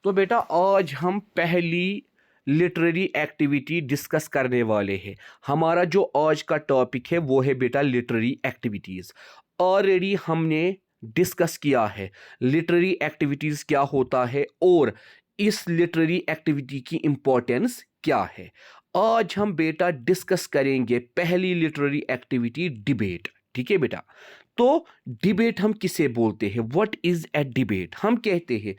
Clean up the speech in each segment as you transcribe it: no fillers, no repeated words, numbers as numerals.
तो बेटा आज हम पहली लिटरेरी एक्टिविटी डिस्कस करने वाले हैं। हमारा जो आज का टॉपिक है वो है बेटा लिटरेरी एक्टिविटीज़। ऑलरेडी हमने डिस्कस किया है लिटरेरी एक्टिविटीज़ क्या होता है और इस लिटरेरी एक्टिविटी की इम्पोर्टेंस क्या है। आज हम बेटा डिस्कस करेंगे पहली लिटरेरी एक्टिविटी डिबेट। ठीक है बेटा। तो डिबेट हम किसे बोलते हैं? What is a debate? हम कहते हैं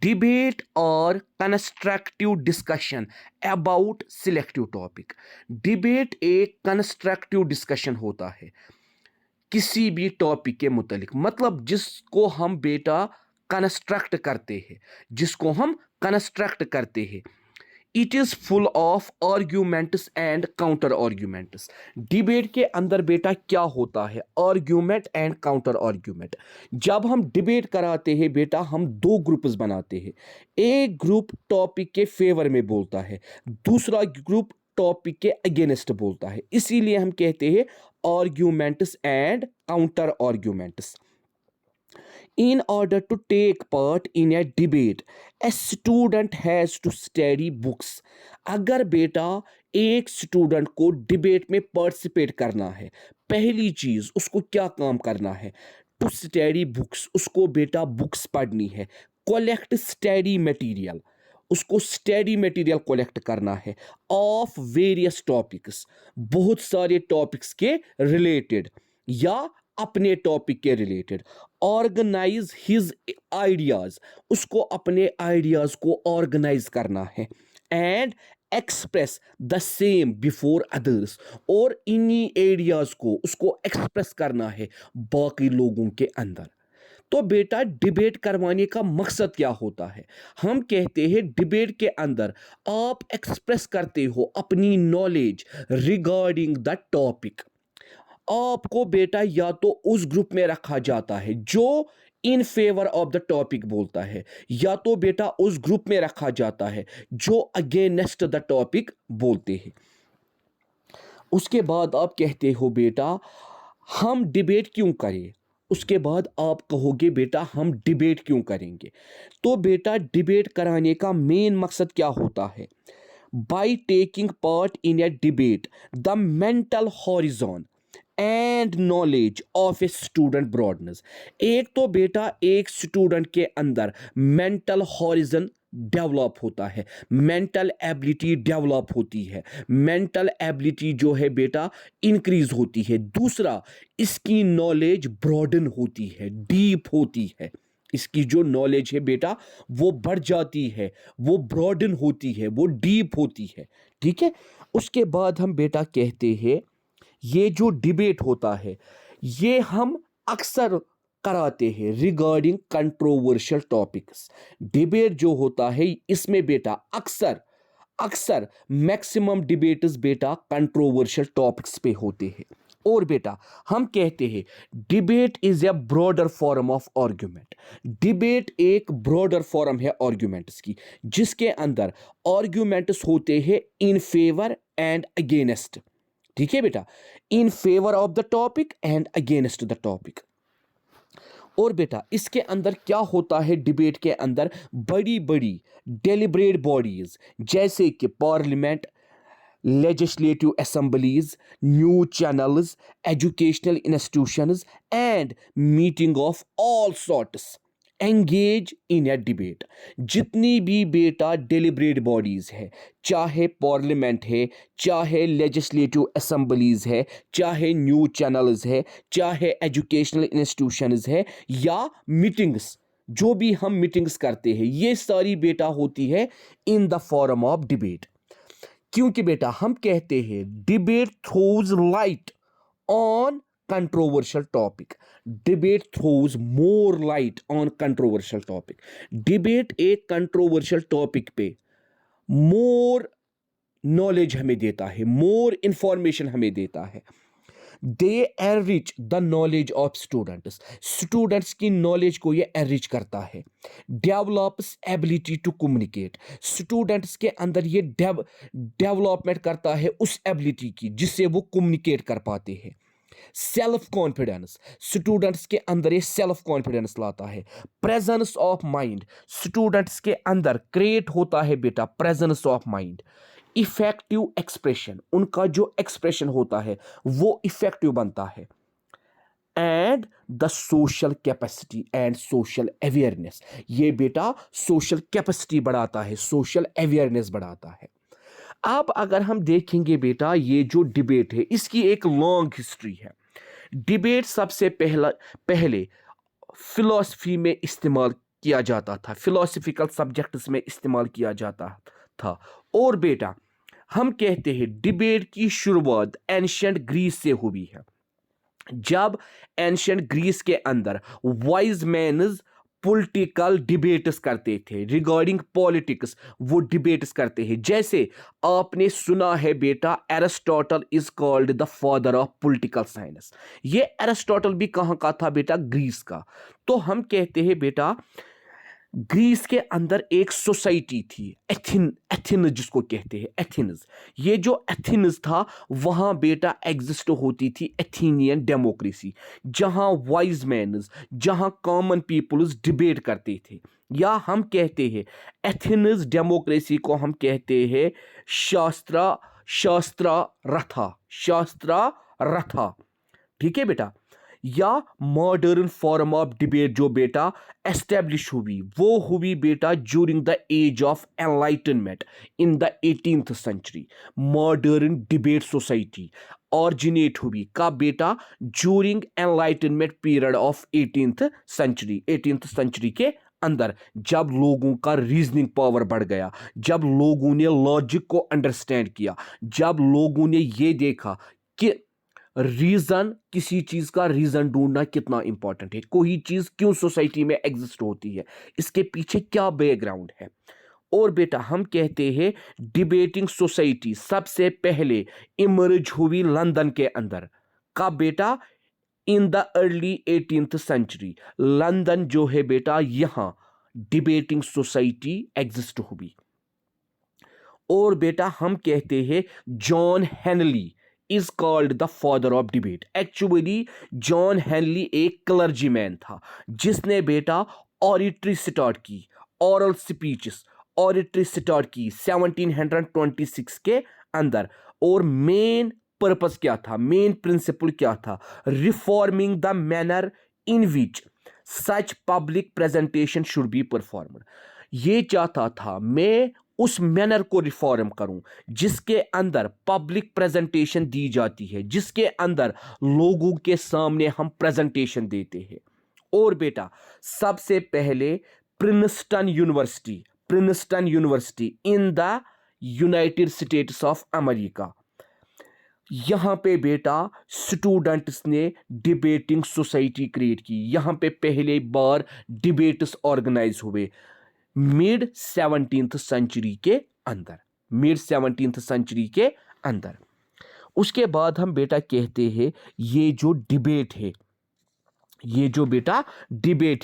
डिबेट और constructive discussion about selective topic. Debate एक कंस्ट्रक्टिव डिस्कशन होता है किसी भी टॉपिक के मुतालिक, मतलब जिसको हम बेटा कंस्ट्रक्ट करते हैं, जिसको हम कंस्ट्रक्ट करते हैं। It is full of arguments and counter arguments. Debate के अंदर बेटा क्या होता है? Argument and counter argument. जब हम डिबेट कराते हैं बेटा हम दो ग्रुप्स बनाते हैं। एक ग्रुप टॉपिक के फेवर में बोलता है, दूसरा ग्रुप टॉपिक के अगेंस्ट बोलता है। इसीलिए हम कहते हैं arguments and counter arguments. In order to take part in a debate, a student has to study books. अगर बेटा एक स्टूडेंट को डिबेट में पार्टिसिपेट करना है, पहली चीज उसको क्या काम करना है? To study books. उसको बेटा बुक्स पढ़नी है। Collect study material. उसको स्टडी मटेरियल कलेक्ट करना है ऑफ वेरियस टॉपिक्स, बहुत सारे टॉपिक्स के रिलेटेड या अपने टॉपिक के रिलेटेड। Organise his ideas. उसको अपने आइडियाज को ऑर्गेनाइज करना है। And express the same before others. और इन्हीं आइडियाज को उसको एक्सप्रेस करना है बाकी लोगों के अंदर। तो बेटा डिबेट करवाने का मकसद क्या होता है? हम कहते हैं डिबेट के अंदर आप एक्सप्रेस करते हो अपनी नॉलेज रिगार्डिंग द टॉपिक। आपको बेटा या तो उस ग्रुप में रखा जाता है जो in favour of the topic बोलता है, या तो बेटा उस ग्रुप में रखा जाता है जो अगेंस्ट द टॉपिक बोलते हैं। उसके बाद आप कहते हो बेटा हम डिबेट क्यों करें? उसके बाद आप कहोगे बेटा हम डिबेट क्यों करेंगे? तो बेटा डिबेट कराने का मेन मकसद क्या होता है? By taking part in a debate the mental horizon and knowledge of a student broadness. एक तो बेटा एक स्टूडेंट के अंदर मेंटल हॉरिजन डेवलप होता है, मेंटल एबिलिटी डेवलप होती है, मेंटल एबिलिटी जो है बेटा इंक्रीज होती है। दूसरा इसकी नॉलेज ब्रॉडन होती है, डीप होती है। इसकी जो नॉलेज है बेटा वो बढ़ जाती है, वो ब्रॉडन होती है, वो डीप होती है। ठीक है। उसके बाद हम बेटा कहते हैं ये जो डिबेट होता है ये हम अक्सर कराते हैं रिगार्डिंग कंट्रोवर्शियल टॉपिक्स। डिबेट जो होता है इसमें बेटा अक्सर अक्सर मैक्सिमम डिबेट्स बेटा कंट्रोवर्शियल टॉपिक्स पे होते हैं। और बेटा हम कहते हैं debate is a broader form of argument. Debate एक ब्रॉडर फॉर्म है आर्ग्यूमेंट्स की, जिसके अंदर आर्ग्यूमेंट्स होते हैं इन फेवर एंड अगेंस्ट। ठीक है बेटा, in favour of the topic and against the topic. और बेटा इसके अंदर क्या होता है? डिबेट के अंदर बड़ी बड़ी डेलिब्रेट बॉडीज जैसे कि parliament, legislative assemblies, news channels, educational institutions and meeting of all sorts engage in a debate. जितनी भी बेटा डेलिब्रेट बॉडीज है, चाहे पार्लियामेंट है, चाहे लेजिस्लेटिव असेंबलीज है, चाहे न्यूज चैनल्स है, चाहे एजुकेशनल इंस्टीट्यूशंस है या मीटिंग्स, जो भी हम मीटिंग्स करते हैं ये सारी बेटा होती है in the form of debate. क्योंकि बेटा हम कहते हैं debate throws light on controversial topic. Debate throws more light on controversial topic. Debate एक controversial topic पे more knowledge हमें देता है, more information हमें देता है। They enrich the knowledge of students. Students की knowledge को ये enrich करता है। Develops ability to communicate. Students के अंदर ये development करता है उस ability की जिससे वो communicate कर पाते हैं। सेल्फ कॉन्फिडेंस, स्टूडेंट्स के अंदर ये सेल्फ कॉन्फिडेंस लाता है। प्रेजेंस ऑफ माइंड, स्टूडेंट्स के अंदर क्रिएट होता है बेटा presence of mind. Effective expression, उनका जो एक्सप्रेशन होता है वो इफेक्टिव बनता है। And the social capacity and social awareness, ये बेटा सोशल कैपेसिटी बढ़ाता है, सोशल अवेयरनेस बढ़ाता है। अब अगर हम देखेंगे बेटा ये जो डिबेट है इसकी एक लॉन्ग हिस्ट्री है। डिबेट सबसे पहले फिलॉसफी में इस्तेमाल किया जाता था, फिलोसफिकल सब्जेक्ट्स में इस्तेमाल किया जाता था। और बेटा हम कहते हैं डिबेट की शुरुआत एंशिएंट ग्रीस से हुई है। जब एंशिएंट ग्रीस के अंदर वाइज मैनस पॉलिटिकल डिबेट्स करते थे, रिगार्डिंग पॉलिटिक्स वो डिबेट्स करते हैं। जैसे आपने सुना है बेटा Aristotle is called the father of political science. ये एरिस्टोटल भी कहाँ का था बेटा? ग्रीस का। तो हम कहते हैं बेटा ग्रीस के अंदर एक सोसाइटी थी, एथेंस जिसको कहते हैं, एथेंस। ये जो एथेंस था वहाँ बेटा एग्जिस्ट होती थी एथेनियन डेमोक्रेसी, जहाँ वाइज मैनस, जहाँ कॉमन पीपल्स डिबेट करते थे। या हम कहते हैं एथेंस डेमोक्रेसी को हम कहते हैं शास्त्रा रथा। ठीक है बेटा। या मॉडर्न फॉर्म ऑफ डिबेट जो बेटा एस्टेब्लिश हुई वो हुई बेटा during the age of enlightenment in the 18th century. Modern debate society originate हुई कब बेटा? During enlightenment period of 18th century के अंदर, जब लोगों का रीजनिंग पावर बढ़ गया, जब लोगों ने लॉजिक को अंडरस्टैंड किया, जब लोगों ने ये देखा कि रीजन, किसी चीज का रीजन ढूंढना कितना इंपॉर्टेंट है, कोई चीज क्यों सोसाइटी में एग्जिस्ट होती है, इसके पीछे क्या बैकग्राउंड है। और बेटा हम कहते हैं डिबेटिंग सोसाइटी सबसे पहले इमर्ज हुई लंदन के अंदर। कब बेटा? In the early 18th century. London जो है बेटा यहां डिबेटिंग सोसाइटी एग्जिस्ट हुई। और बेटा हम कहते हैं John Henley is called the father of debate. Actually John Henley एक क्लर्जीमैन था जिसने बेटा ऑरिटरी स्टार्ट की, ऑरल स्पीचेस ऑरिटरी स्टार्ट की 1726 के अंदर। और मेन पर्पस क्या था, मेन प्रिंसिपल क्या था? Reforming the manner in which such public presentation should be performed. ये चाहता था मैं उस मैनर को रिफॉर्म करूं जिसके अंदर पब्लिक प्रेजेंटेशन दी जाती है, जिसके अंदर लोगों के सामने हम प्रेजेंटेशन देते हैं। और बेटा सबसे पहले Princeton university in the United states of America, यहाँ पे बेटा स्टूडेंट्स ने डिबेटिंग सोसाइटी क्रिएट की। यहाँ पे पहले बार डिबेट्स ऑर्गेनाइज हुए मिड 17th सेंचुरी के अंदर। उसके बाद हम बेटा कहते हैं ये जो डिबेट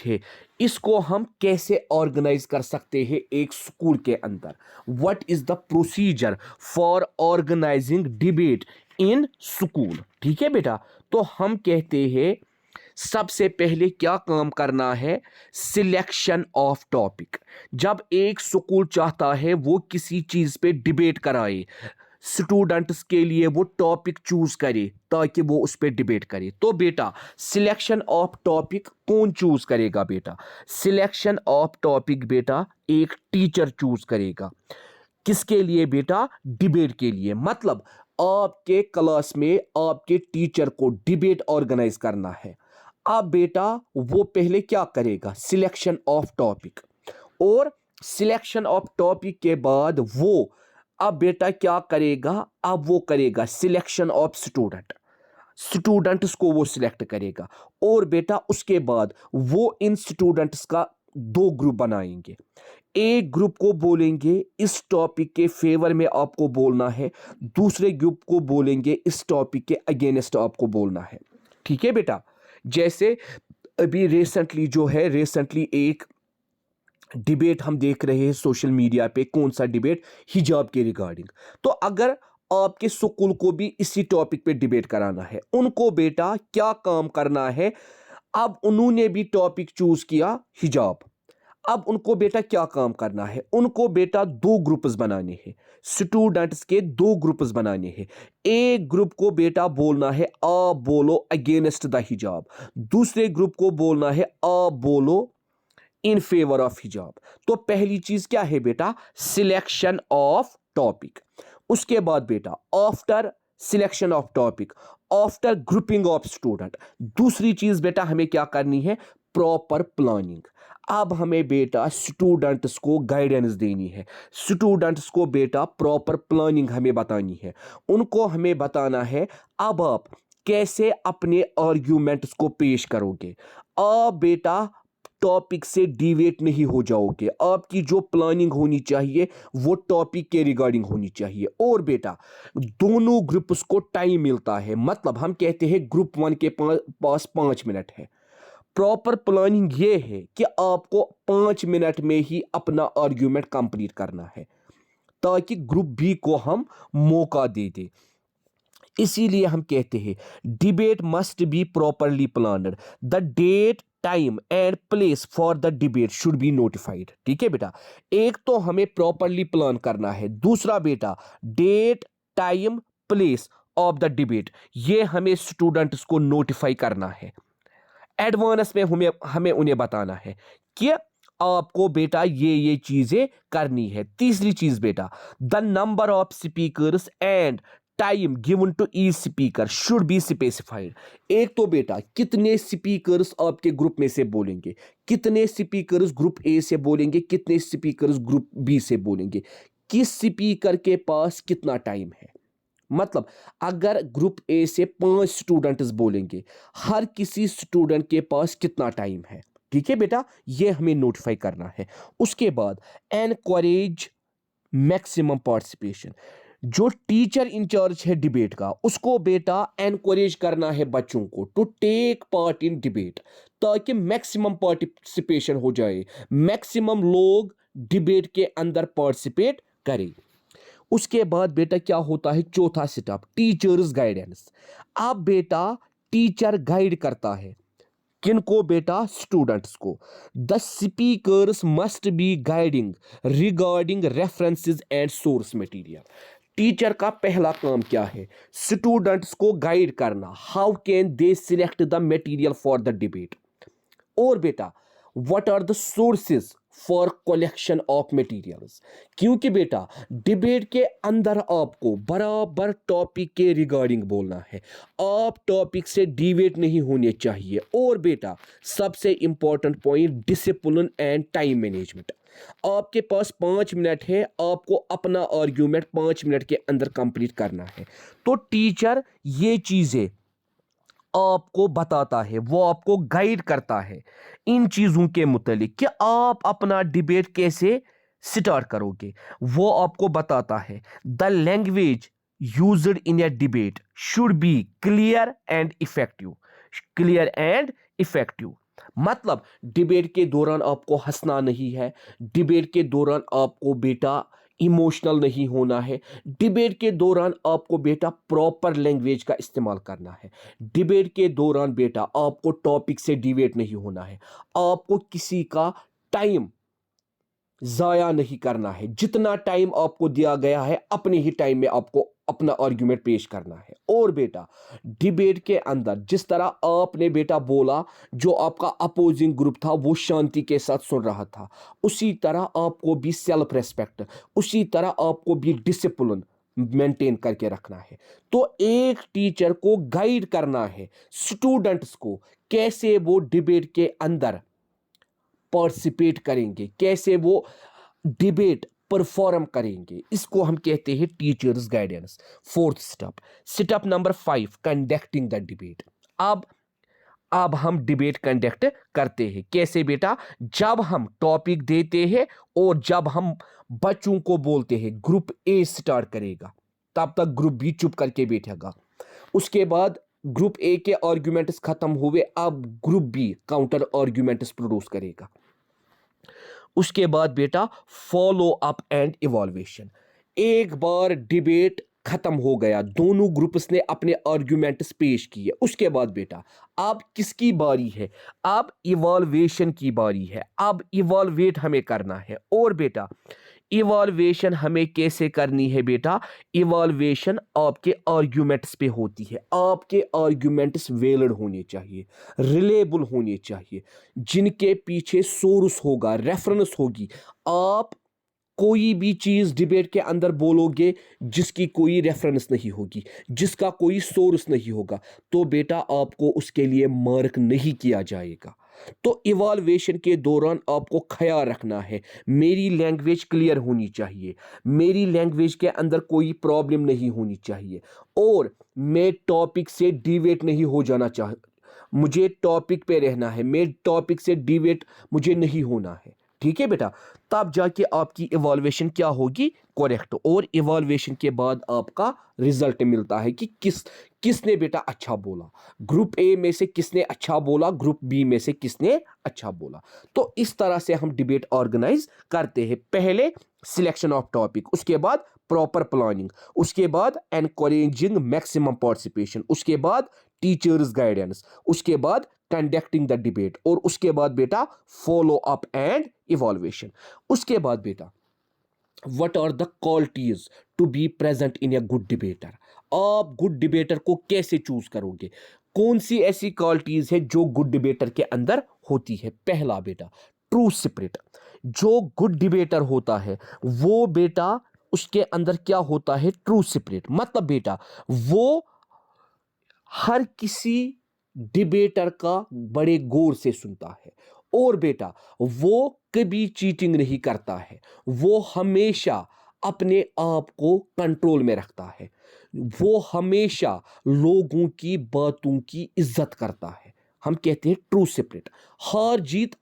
है इसको हम कैसे ऑर्गेनाइज कर सकते हैं एक स्कूल के अंदर। What is the procedure for organising debate in school? ठीक है बेटा। तो हम कहते हैं सबसे पहले क्या काम करना है? Selection of topic. जब एक स्कूल चाहता है वो किसी चीज पे डिबेट कराए, स्टूडेंट्स के लिए वो टॉपिक चूज करे ताकि वो उस पे डिबेट करे, तो बेटा सिलेक्शन ऑफ टॉपिक कौन चूज करेगा बेटा? सिलेक्शन ऑफ टॉपिक बेटा एक टीचर चूज करेगा। किसके लिए बेटा? डिबेट के लिए। मतलब आपके क्लास में आपके टीचर को डिबेट ऑर्गेनाइज करना है। अब बेटा वो पहले क्या करेगा? Selection of topic. और सिलेक्शन ऑफ टॉपिक के बाद वो अब बेटा क्या करेगा? अब वो करेगा सिलेक्शन ऑफ स्टूडेंट्स को वो सिलेक्ट करेगा। और बेटा उसके बाद वो इन स्टूडेंट्स का दो ग्रुप बनाएंगे। एक ग्रुप को बोलेंगे इस टॉपिक के फेवर में आपको बोलना है, दूसरे ग्रुप को बोलेंगे इस टॉपिक के अगेंस्ट आपको बोलना है। ठीक है बेटा। जैसे अभी रिसेंटली एक डिबेट हम देख रहे हैं सोशल मीडिया पे। कौन सा डिबेट? हिजाब के रिगार्डिंग। तो अगर آپ کے سکول کو بھی اسی ٹاپک پہ ڈیبیٹ کرانا ہے. ان کو بیٹا کیا کام کرنا ہے؟ اب انہوں نے بھی ٹاپک چوز کیا حجاب. اب ان کو بیٹا کیا کام کرنا ہے؟ ان کو بیٹا دو گروپس بنانے ہیں، اسٹوڈنٹس کے دو گروپس بنانے ہیں. ایک گروپ کو بیٹا بولنا ہے آپ بولو اگینسٹ دا حجاب، دوسرے گروپ کو بولنا ہے آپ بولو ان فیور آف حجاب. تو پہلی چیز کیا ہے بیٹا؟ Selection of topic. اس کے بعد بیٹا after selection of topic, after grouping of student, دوسری چیز بیٹا ہمیں کیا کرنی ہے؟ Proper planning. اب ہمیں بیٹا اسٹوڈنٹس کو گائیڈنس دینی ہے، اسٹوڈنٹس کو بیٹا پراپر پلاننگ ہمیں بتانی ہے. ان کو ہمیں بتانا ہے اب آپ کیسے اپنے آرگیومنٹس کو پیش کرو گے. آپ بیٹا ٹاپک سے ڈیویٹ نہیں ہو جاؤ گے. آپ کی جو پلاننگ ہونی چاہیے وہ ٹاپک کے ریگارڈنگ ہونی چاہیے. اور بیٹا دونوں گروپس کو ٹائم ملتا ہے، مطلب ہم کہتے ہیں گروپ 1 کے پاس 5 منٹ ہے. پراپر پلاننگ یہ ہے کہ آپ کو 5 منٹ میں ہی اپنا آرگیومنٹ کمپلیٹ کرنا ہے تاکہ گروپ بی کو ہم موقع دے دیں. اسی لیے ہم کہتے ہیں debate must be properly planned. The date, time and place for the debate should be notified. ٹھیک ہے بیٹا، ایک تو ہمیں پراپرلی پلان کرنا ہے، دوسرا بیٹا date, time, place of the debate یہ ہمیں اسٹوڈنٹس کو نوٹیفائی کرنا ہے. ایڈوانس میں ہمیں انہیں بتانا ہے کہ آپ کو بیٹا یہ چیزیں کرنی ہے. تیسری چیز بیٹا the number of speakers and time given to each speaker should be specified. ایک تو بیٹا کتنے اسپیکرس آپ کے گروپ میں سے بولیں گے، کتنے اسپیکرس گروپ اے سے بولیں گے، کتنے اسپیکرس گروپ بی سے بولیں گے، کس اسپیکر کے پاس کتنا ٹائم ہے. مطلب اگر گروپ اے سے 5 اسٹوڈنٹس بولیں گے، ہر کسی اسٹوڈنٹ کے پاس کتنا ٹائم ہے. ٹھیک ہے بیٹا، یہ ہمیں نوٹیفائی کرنا ہے. اس کے بعد انکوریج میکسیمم پارٹیسپیشن. جو ٹیچر انچارج ہے ڈیبیٹ کا اس کو بیٹا انکوریج کرنا ہے بچوں کو to take part in debate تاکہ میکسیمم پارٹیسپیشن ہو جائے، میکسیمم لوگ ڈیبیٹ کے اندر پارٹیسپیٹ کریں. اس کے بعد بیٹا کیا ہوتا ہے؟ چوتھا سٹیپ ٹیچرز گائیڈنس. اب بیٹا ٹیچر گائیڈ کرتا ہے کن کو بیٹا؟ اسٹوڈنٹس کو. The speakers must be guiding regarding references and source material. Teacher کا پہلا کام کیا ہے؟ اسٹوڈنٹس کو گائیڈ کرنا. How can they select the material for the debate. اور بیٹا what are the sources for collection of materials. کیونکہ بیٹا ڈیبیٹ کے اندر آپ کو برابر ٹاپک کے ریگارڈنگ بولنا ہے، آپ ٹاپک سے ڈیویٹ نہیں ہونے چاہیے. اور بیٹا سب سے important point discipline and time management. آپ کے پاس 5 منٹ ہے، آپ کو اپنا آرگیومنٹ 5 منٹ کے اندر کمپلیٹ کرنا ہے. تو ٹیچر یہ چیزیں آپ کو بتاتا ہے، وہ آپ کو گائیڈ کرتا ہے ان چیزوں کے متعلق کہ آپ اپنا ڈیبیٹ کیسے سٹارٹ کرو گے. وہ آپ کو بتاتا ہے the language used in a debate should be clear and effective. Clear and effective مطلب ڈیبیٹ کے دوران آپ کو ہنسنا نہیں ہے، ڈیبیٹ کے دوران آپ کو بیٹا ایموشنل نہیں ہونا ہے، ڈیبیٹ کے دوران آپ کو بیٹا پراپر لینگویج کا استعمال کرنا ہے. ڈیبیٹ کے دوران بیٹا آپ کو ٹاپک سے ڈیویٹ نہیں ہونا ہے، آپ کو کسی کا ٹائم ضائع نہیں کرنا ہے. جتنا ٹائم آپ کو دیا گیا ہے اپنے ہی ٹائم میں آپ کو اپنا آرگیومنٹ پیش کرنا ہے. اور بیٹا ڈیبیٹ کے اندر جس طرح آپ نے بیٹا بولا، جو آپ کا اپوزنگ گروپ تھا وہ شانتی کے ساتھ سن رہا تھا، اسی طرح آپ کو بھی سیلف ریسپیکٹ، اسی طرح آپ کو بھی ڈسپلن مینٹین کر کے رکھنا ہے. تو ایک ٹیچر کو گائیڈ کرنا ہے اسٹوڈنٹس کو کیسے وہ ڈیبیٹ کے اندر پارٹیسپیٹ کریں گے، کیسے وہ ڈیبیٹ پرفارم کریں گے. اس کو ہم کہتے ہیں teachers guidance. Fourth step number 5 conducting the debate. اب ہم ڈیبیٹ کنڈکٹ کرتے ہیں کیسے بیٹا؟ جب ہم ٹاپک دیتے ہیں اور جب ہم بچوں کو بولتے ہیں گروپ اے سٹارٹ کرے گا، تب تک گروپ بی چپ کر کے بیٹھے گا. اس کے بعد گروپ اے کے آرگیومنٹس ختم ہوئے، اب group B counter arguments produce کرے گا. اس کے بعد بیٹا فالو اپ اینڈ ایوالویشن. ایک بار ڈیبیٹ ख़त्म हो गया, दोनों ग्रुप्स ने अपने आर्ग्यूमेंट्स पेश किए। उसके बाद बेटा अब किसकी बारी है? अब इवाल्वेशन की बारी है। अब इवाल्वेट हमें करना है। और बेटा इवाल्वेशन हमें कैसे करनी है बेटा? इवाल्वेशन आपके आर्ग्यूमेंट्स पे होती है। आपके आर्ग्यूमेंट्स वैलिड होने चाहिए, रिलेबल होने चाहिए, जिनके पीछे सोर्स होगा, रेफरेंस होगी। आप कोई भी चीज़ डिबेट के अंदर बोलोगे जिसकी कोई रेफरेंस नहीं होगी, जिसका कोई सोर्स नहीं होगा, तो बेटा आपको उसके लिए मार्क नहीं किया जाएगा। तो इवाल्वेशन के दौरान आपको ख्याल रखना है, मेरी लैंग्वेज क्लियर होनी चाहिए, मेरी लैंग्वेज के अंदर कोई प्रॉब्लम नहीं होनी चाहिए, और मैं टॉपिक से डिवेट नहीं हो जाना मुझे टॉपिक पे रहना है, मैं टॉपिक से डिवेट मुझे नहीं होना है। ठीक है बेटा, तब जाके आपकी इवॉल्वेशन क्या होगी? करेक्ट। और इवॉल्वेशन के बाद आपका रिजल्ट मिलता है कि किसने बेटा अच्छा बोला, ग्रुप ए में से किसने अच्छा बोला, ग्रुप बी में से किसने अच्छा बोला। तो इस तरह से हम डिबेट ऑर्गेनाइज करते हैं। पहले सिलेक्शन ऑफ टॉपिक, उसके बाद प्रॉपर प्लानिंग, उसके बाद एनकरेजिंग मैक्सिमम पार्टिसिपेशन, उसके बाद टीचर्स गाइडेंस, उसके बाद कंडक्टिंग द डिबेट, और उसके बाद बेटा फॉलो अप एंड इवॉल्वेशन। उसके बाद बेटा what are the qualities to be present in a good debater. आप गुड डिबेटर को कैसे चूज करोगे? कौन सी ऐसी क्वालिटीज है जो गुड डिबेटर के अंदर होती है? पहला बेटा ट्रू स्पिरिट। जो गुड डिबेटर होता है वो बेटा उसके अंदर क्या होता है? True spirit. मतलब बेटा वो हर किसी डिबेटर का बड़े गौर से सुनता है, और बेटा वो कभी चीटिंग नहीं करता है, वो हमेशा अपने आप को कंट्रोल में रखता है, वो हमेशा लोगों की बातों की इज्जत करता है। हम कहते हैं ट्रू स्पिरिट। हार जीत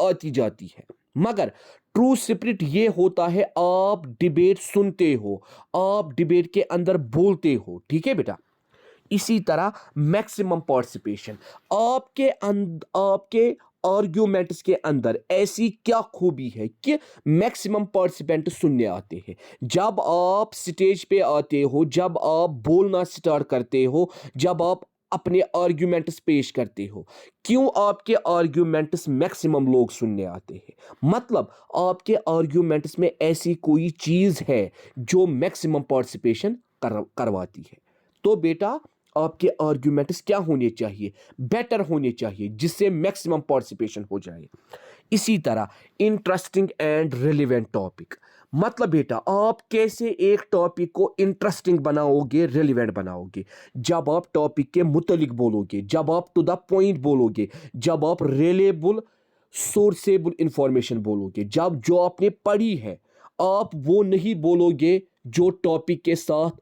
आती जाती है, मगर ट्रू स्पिरिट ये होता है आप डिबेट सुनते हो, आप डिबेट के अंदर बोलते हो। ठीक है बेटा, इसी तरह मैक्सिमम पार्टिसिपेशन। आपके आर्ग्यूमेंट्स के अंदर ऐसी क्या खूबी है कि मैक्सिमम पार्टिसिपेंट सुनने आते हैं? जब आप स्टेज पे आते हो, जब आप बोलना स्टार्ट करते हो, जब आप अपने आर्ग्यूमेंट्स पेश करते हो, क्यों आपके आर्ग्यूमेंट्स मैक्सिमम लोग सुनने आते हैं? मतलब आपके आर्ग्यूमेंट्स में ऐसी कोई चीज़ है जो मैक्सिमम पार्टिसिपेशन करवाती है। तो बेटा आपके आर्ग्यूमेंट्स क्या होने चाहिए? बेटर होने चाहिए, जिससे मैक्सिमम पार्टिसिपेशन हो जाए। इसी तरह इंटरेस्टिंग एंड रिलेवेंट टॉपिक। मतलब बेटा आप कैसे एक टॉपिक को इंटरेस्टिंग बनाओगे, रिलेवेंट बनाओगे? जब आप टॉपिक के मुतालिक बोलोगे, जब आप टू द पॉइंट बोलोगे, जब आप रिलेबल सोर्सेबल इंफॉर्मेशन बोलोगे, जब जो आपने पढ़ी है आप वो नहीं बोलोगे जो टॉपिक के साथ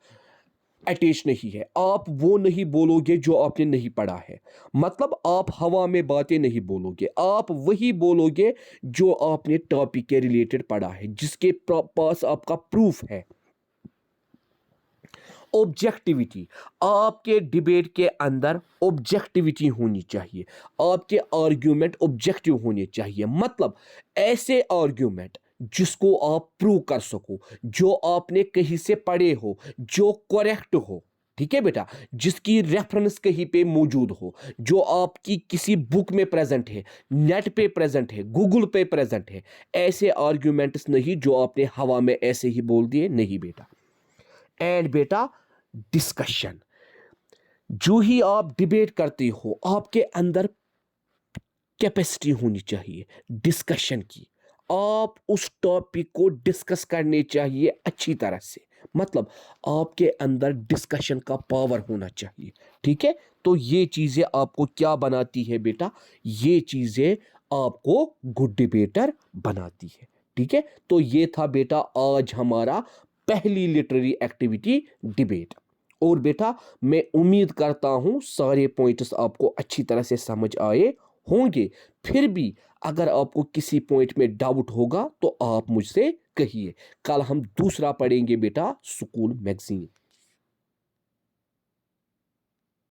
अटैच नहीं है, आप वो नहीं बोलोगे जो आपने नहीं पढ़ा है। मतलब आप हवा में बातें नहीं बोलोगे, आप वही बोलोगे जो आपने टॉपिक के रिलेटेड पढ़ा है, जिसके पास आपका प्रूफ है। ऑब्जेक्टिविटी। आपके डिबेट के अंदर ऑब्जेक्टिविटी होनी चाहिए, आपके आर्ग्यूमेंट ऑब्जेक्टिव होने चाहिए। मतलब ऐसे आर्ग्यूमेंट जिसको आप प्रूव कर सको, जो आपने कहीं से पढ़े हो, जो करेक्ट हो। ठीक है बेटा, जिसकी रेफरेंस कहीं पे मौजूद हो, जो आपकी किसी बुक में प्रेजेंट है, नेट पे प्रेजेंट है, गूगल पे प्रेजेंट है। ऐसे आर्ग्यूमेंट्स नहीं जो आपने हवा में ऐसे ही बोल दिए, नहीं बेटा। एंड बेटा डिस्कशन। जो ही आप डिबेट करते हो आपके अंदर कैपेसिटी होनी चाहिए डिस्कशन की। आप उस टॉपिक को डिस्कस करने चाहिए अच्छी तरह से। मतलब आपके अंदर डिस्कशन का पावर होना चाहिए। ठीक है, तो ये चीज़ें आपको क्या बनाती है बेटा? ये चीज़ें आपको गुड डिबेटर बनाती है। ठीक है, तो ये था बेटा आज हमारा पहली लिटरेरी एक्टिविटी डिबेट। और बेटा मैं उम्मीद करता हूँ सारे पॉइंट्स आपको अच्छी तरह से समझ आए होंगे। फिर भी अगर आपको किसी पॉइंट में डाउट होगा तो आप मुझसे कहिए। कल हम दूसरा पढ़ेंगे बेटा स्कूल मैगजीन।